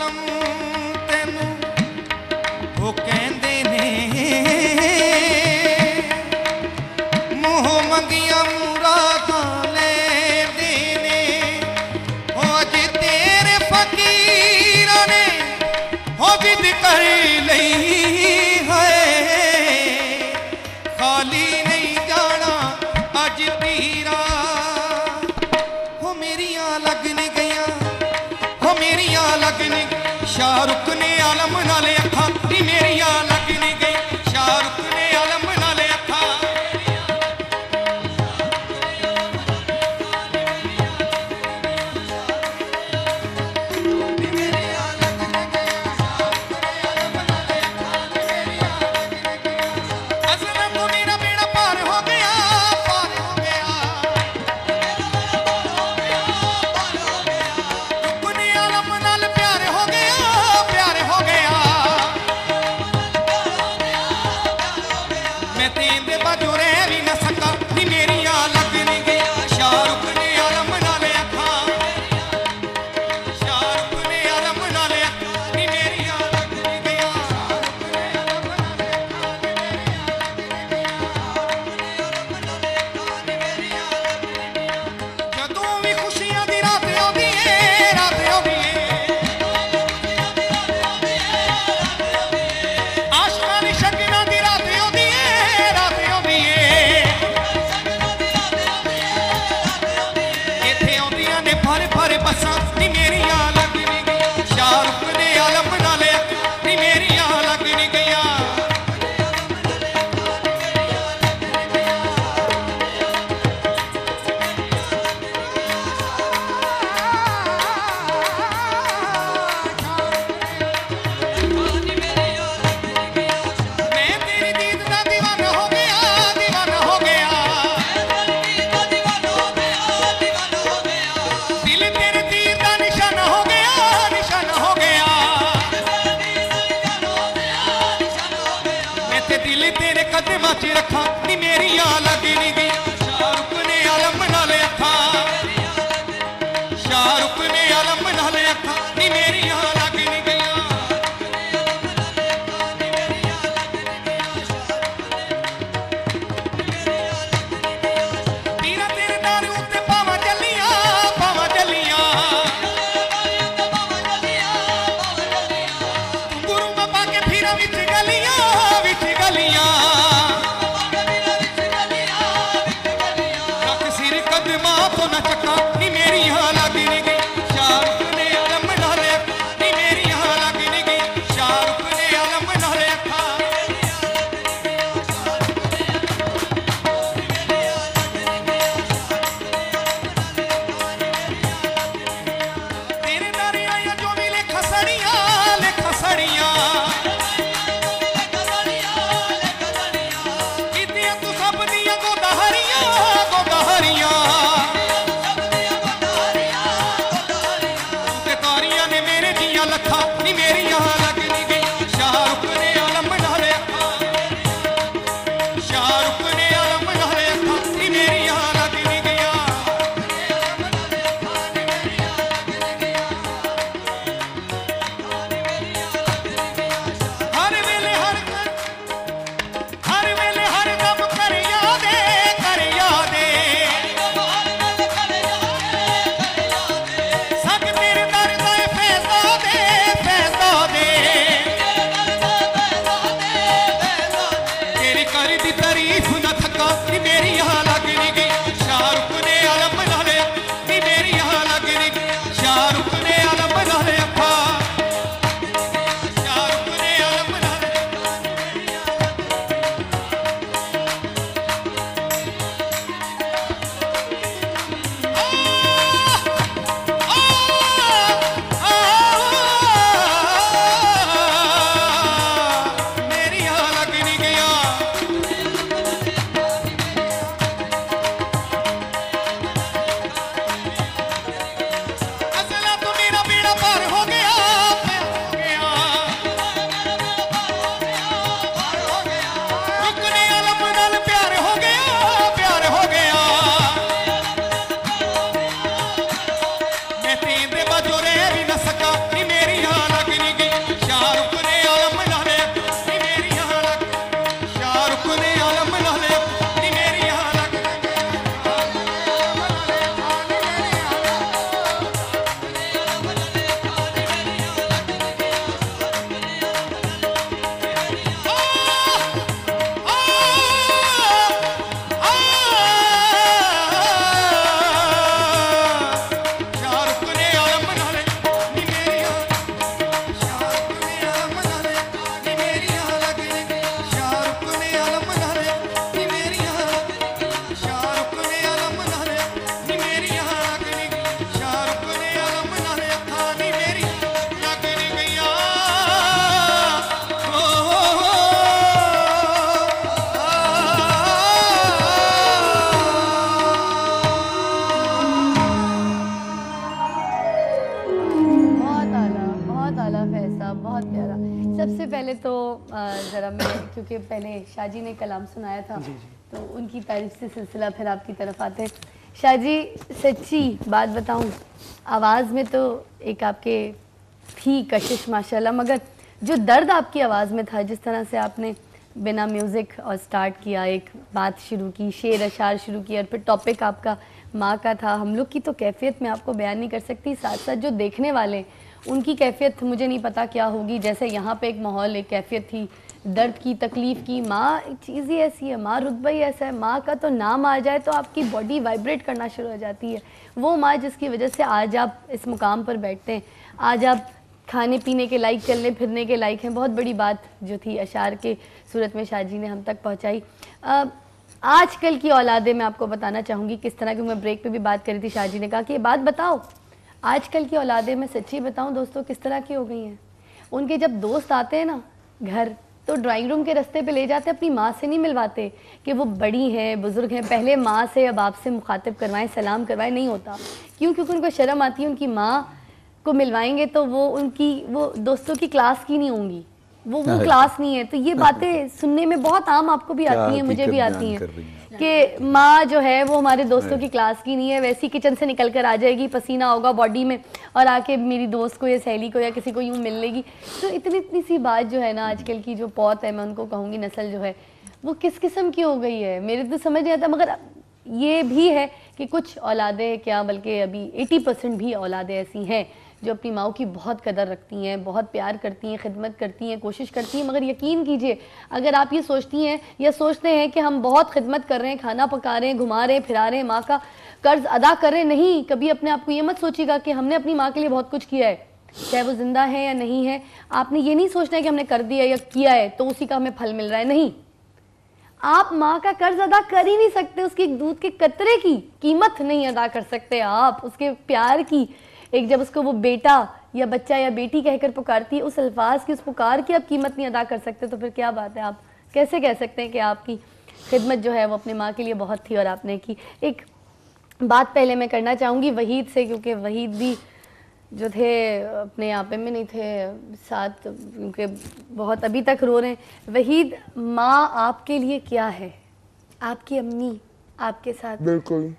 आलम तेनू वो कहंदे ने मुँह मंगिया मुरादां लैंदे ने। हो अज तेरे फकीरां ने हो जिद कर लई है, खाली नहीं जाना अज पीरा। हो मेरिया लगन गया, हो मेरिया लगन, शाहरुख ने आलम नाल अखा नी मेरिया लगन गई, शाहरुख ने आलम नाल अखा। रखा नी मेरिया लगन गई, शाहरुख ने आलम नाल अखा, शाहरुख ने आलम नाल अखा नी मेरिया लगन गई। पीरा तेरे नाल उत्ते पावा चलिया, पावा चलिया, गुरु बाबा के फिरा विच गलियां, विच गलियां। न चक्का नी मेरी यहाँ लगन गई, शाहरुख ने आलम नाल अखा नी मेरी यहाँ लगन गई, शाहरुख ने आलम नाल अखा। तेरे नारे आया जो भी लेखा सड़ियां, लेखा सड़ियां, कीतियां तू सब दियां गोदाहरियां, गोदाहरियां। लखा नी मेरी यहाँ लगन गई, शाहरुख ने आलम नाल अखा, शाहरुख ने आलम नाल अखा नी मेरी यहाँ लगन गया। हर वेले हर दम कर यादे, कर यादे, सग तेरे दर दा फैज़ा दे, फैज़ा दे। बहुत प्यारा। सबसे पहले तो ज़रा मैं, क्योंकि पहले शाहजी ने कलाम सुनाया था तो उनकी तारीफ से सिलसिला फिर आपकी तरफ आते हैं। शाहजी, सच्ची बात बताऊं, आवाज़ में तो एक आपके थी कशिश माशाल्लाह, मगर जो दर्द आपकी आवाज़ में था, जिस तरह से आपने बिना म्यूज़िक और स्टार्ट किया, एक बात शुरू की, शेर अशार शुरू किया, और फिर टॉपिक आपका माँ का था। हम लोग की तो कैफियत मैं आपको बयान नहीं कर सकती, साथ साथ जो देखने वाले उनकी कैफियत मुझे नहीं पता क्या होगी। जैसे यहाँ पे एक माहौल, एक कैफियत थी दर्द की, तकलीफ़ की। माँ चीज़ ही ऐसी है, माँ रुतबा ही ऐसा है, माँ का तो नाम आ जाए तो आपकी बॉडी वाइब्रेट करना शुरू हो जाती है। वो माँ जिसकी वजह से आज आप इस मुकाम पर बैठते हैं, आज आप खाने पीने के लायक, चलने फिरने के लायक हैं। बहुत बड़ी बात जो थी अशार के सूरत में शाहजी ने हम तक पहुँचाई। आजकल की औलादे मैं आपको बताना चाहूँगी किस तरह की, मैं ब्रेक पे भी बात करी थी, शाहजी ने कहा कि ये बात बताओ, आजकल की औलादे मैं सच्ची बताऊँ दोस्तों किस तरह की हो गई हैं। उनके जब दोस्त आते हैं ना घर, तो ड्राइंग रूम के रास्ते पे ले जाते, अपनी माँ से नहीं मिलवाते कि वो बड़ी हैं, बुज़ुर्ग हैं, पहले माँ से या बाप से मुखातिब करवाएं, सलाम करवाएं, नहीं होता। क्यों? क्योंकि उनको शर्म आती है, उनकी माँ को मिलवाएंगे तो वो उनकी, वो दोस्तों की क्लास की नहीं होंगी, वो क्लास नहीं है। तो ये बातें सुनने में बहुत आम आपको भी आती हैं, मुझे भी आती हैं कि माँ जो है वो हमारे दोस्तों की क्लास की नहीं है, वैसी किचन से निकल कर आ जाएगी, पसीना होगा बॉडी में, और आके मेरी दोस्त को या सहेली को या किसी को यूँ मिल लेगी। तो इतनी इतनी सी बात जो है ना, आजकल की जो पौत है, मैं उनको कहूँगी नस्ल जो है, वो किस किस्म की हो गई है, मेरे तो समझ नहीं आता। मगर ये भी है कि कुछ औलादें क्या, बल्कि अभी 80% भी औलादें ऐसी हैं जो अपनी माँ की बहुत कदर रखती हैं, बहुत प्यार करती हैं, खिदमत करती हैं, कोशिश करती हैं। मगर यकीन कीजिए, अगर आप ये सोचती हैं या सोचते हैं कि हम बहुत खिदमत कर रहे हैं, खाना पका रहे हैं, घुमा रहे हैं, फिरा रहे हैं, माँ का कर्ज अदा कर रहे हैं, नहीं, कभी अपने आप को ये मत सोचिएगा कि हमने अपनी माँ के लिए बहुत कुछ किया है, चाहे वो जिंदा है या नहीं है। आपने ये नहीं सोचना है कि हमने कर दिया या किया है तो उसी का हमें फल मिल रहा है, नहीं। आप माँ का कर्ज अदा कर ही नहीं सकते, उसके दूध के कतरे की कीमत नहीं अदा कर सकते आप, उसके प्यार की, एक जब उसको वो बेटा या बच्चा या बेटी कहकर पुकारती है, उस अल्फाज की, उस पुकार की आप कीमत नहीं अदा कर सकते, तो फिर क्या बात है। आप कैसे कह सकते हैं कि आपकी खिदमत जो है वो अपनी माँ के लिए बहुत थी और आपने की। एक बात पहले मैं करना चाहूँगी वहीद से, क्योंकि वहीद भी जो थे अपने आप में नहीं थे साथ, क्योंकि बहुत अभी तक रो रहे हैं। वहीद, माँ आपके लिए क्या है, आपकी अम्मी आपके साथ बिल्कुल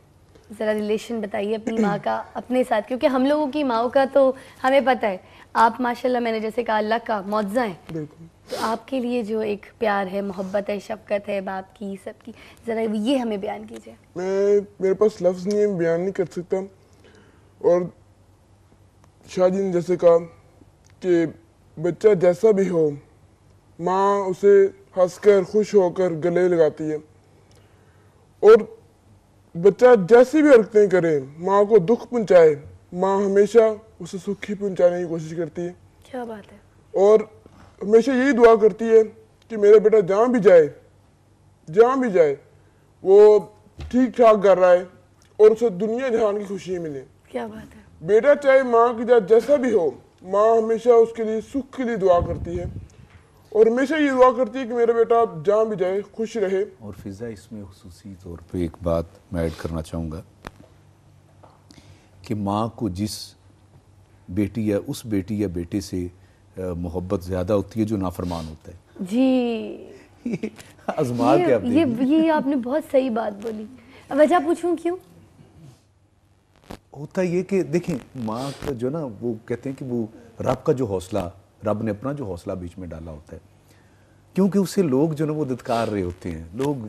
ज़रा रिलेशन बताइए अपनी माँ का अपने साथ, क्योंकि हम लोगों की माँ का तो हमें पता है, आप माशाल्लाह मैंने जैसे कहा अल्लाह का मौज़ा है, तो आपके लिए जो एक प्यार है, मोहब्बत है, शफ़क़त है बाप की, सबकी, ज़रा ये हमें बयान कीजिए। मेरे पास लफ्ज़ नहीं है, बयान नहीं कर सकता। और शाहजी ने जैसे कहा कि बच्चा जैसा भी हो, माँ उसे हंसकर खुश होकर गले लगाती है, और बच्चा जैसी भी हरकतें करे, माँ को दुख पहुंचाए, माँ हमेशा उसे सुख ही पहुंचाने की कोशिश करती है। क्या बात है। और हमेशा यही दुआ करती है कि मेरा बेटा जहाँ भी जाए वो ठीक ठाक कर रहा है और उसे दुनिया जहान की खुशी मिले। क्या बात है। बेटा चाहे माँ की जैसा भी हो, माँ हमेशा उसके लिए सुख के लिए दुआ करती है, और हमेशा ये दुआ करती है कि मेरा बेटा जहाँ भी जाए खुश रहे। और फिजा, इसमें खुसूसी तौर पे एक बात मैं ऐड करना चाहूँगा कि माँ को जिस बेटी या उस बेटी या बेटे से मोहब्बत ज़्यादा होती है जो नाफरमान होता है जी, आजमा के आप ये आपने बहुत सही बात बोली। वजह पूछूं क्यों? होता ये कि देखें, माँ का जो ना, वो कहते हैं कि वो रब का जो हौसला, रब ने अपना जो हौसला बीच में डाला होता है, क्योंकि उससे लोग जो ना वो धिक्कार रहे होते हैं, लोग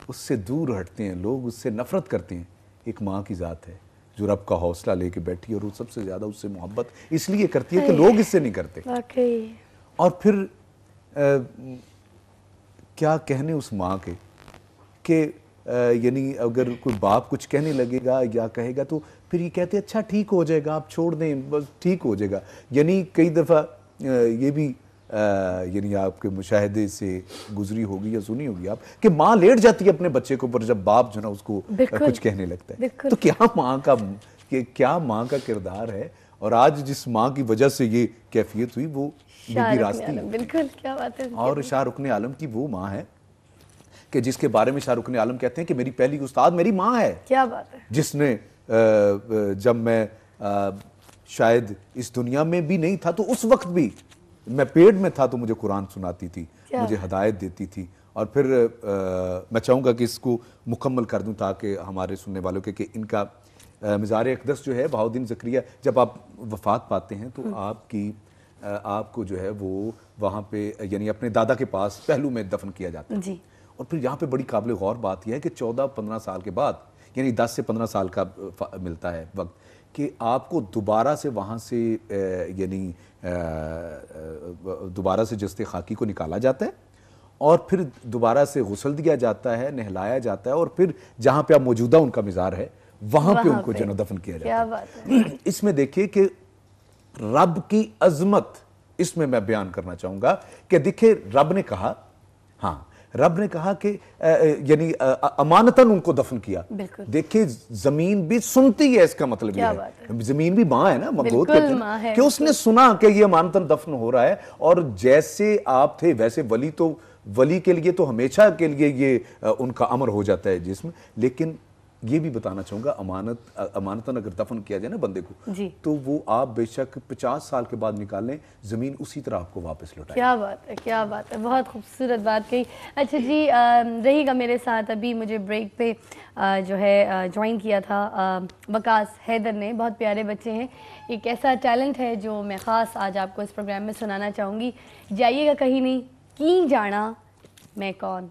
उससे दूर हटते हैं, लोग उससे नफरत करते हैं। एक माँ की ज़ात है जो रब का हौसला लेके बैठी, और वो सबसे ज़्यादा उससे मोहब्बत इसलिए करती है कि लोग इससे नहीं करते। और फिर क्या कहने उस माँ के कि यानी अगर कोई बाप कुछ कहने लगेगा या कहेगा तो फिर ये कहते अच्छा ठीक हो जाएगा, आप छोड़ दें, बस ठीक हो जाएगा। यानी कई दफ़ा ये भी यानी आपके मुशाहिदे से गुजरी होगी या सुनी होगी आप कि माँ लेट जाती है अपने बच्चे के ऊपर जब बाप जो ना उसको कुछ कहने लगता है। तो क्या माँ का किरदार है, और आज जिस माँ की वजह से ये कैफियत हुई वो बीबी रास्ती है। बिल्कुल, क्या बात है। और शाहरुख आलम की वो माँ है कि जिसके बारे में शाहरुख आलम कहते हैं कि मेरी पहली उस्ताद मेरी माँ है। क्या बात है। जिसने जब मैं शायद इस दुनिया में भी नहीं था तो उस वक्त भी मैं पेड़ में था तो मुझे कुरान सुनाती थी, क्या? मुझे हदायत देती थी। और फिर मैं चाहूँगा कि इसको मुकम्मल कर दूँ ताकि हमारे सुनने वालों के कि इनका मज़ार अक़दस जो है बहाउद्दीन ज़करिया, जब आप वफ़ात पाते हैं तो आपको जो है वो वहाँ पे यानी अपने दादा के पास पहलू में दफन किया जाता है जी। और फिर यहाँ पे बड़ी काबिल गौर बात यह है कि 14-15 साल के बाद, यानी 10 से 15 साल का मिलता है वक्त, कि आपको दोबारा से वहाँ से यानी दोबारा से जस्ते खाकी को निकाला जाता है और फिर दोबारा से गुस्ल दिया जाता है, नहलाया जाता है और फिर जहाँ पे आप मौजूदा उनका मज़ार है वहाँ पे उनको जनो दफन किया जाता है। इसमें देखिए कि रब की अजमत इसमें मैं बयान करना चाहूँगा कि देखिए रब ने कहा, हाँ रब ने कहा कि यानी अमानतन उनको दफन किया। देखिए जमीन भी सुनती है, इसका मतलब ये है जमीन भी माँ है ना, मबूत कहते हैं कि उसने सुना कि ये अमानतन दफन हो रहा है। और जैसे आप थे वैसे वली के लिए तो हमेशा के लिए ये उनका अमर हो जाता है जिस्म। लेकिन ये भी बताना चाहूँगा अमानतन अगर दफन किया जाए ना बंदे को तो वो आप बेशक 50 साल के बाद निकालें, ज़मीन उसी तरह आपको वापस लौटाए। क्या बात है, क्या बात है, बहुत खूबसूरत बात कही। अच्छा जी, रहिएगा मेरे साथ, अभी मुझे ब्रेक पे जो है ज्वाइन किया था वकास हैदर ने। बहुत प्यारे बच्चे हैं, एक ऐसा टैलेंट है जो मैं ख़ास आज आपको इस प्रोग्राम में सुनाना चाहूँगी। जाइएगा कहीं नहीं, की जाना मैं कौन।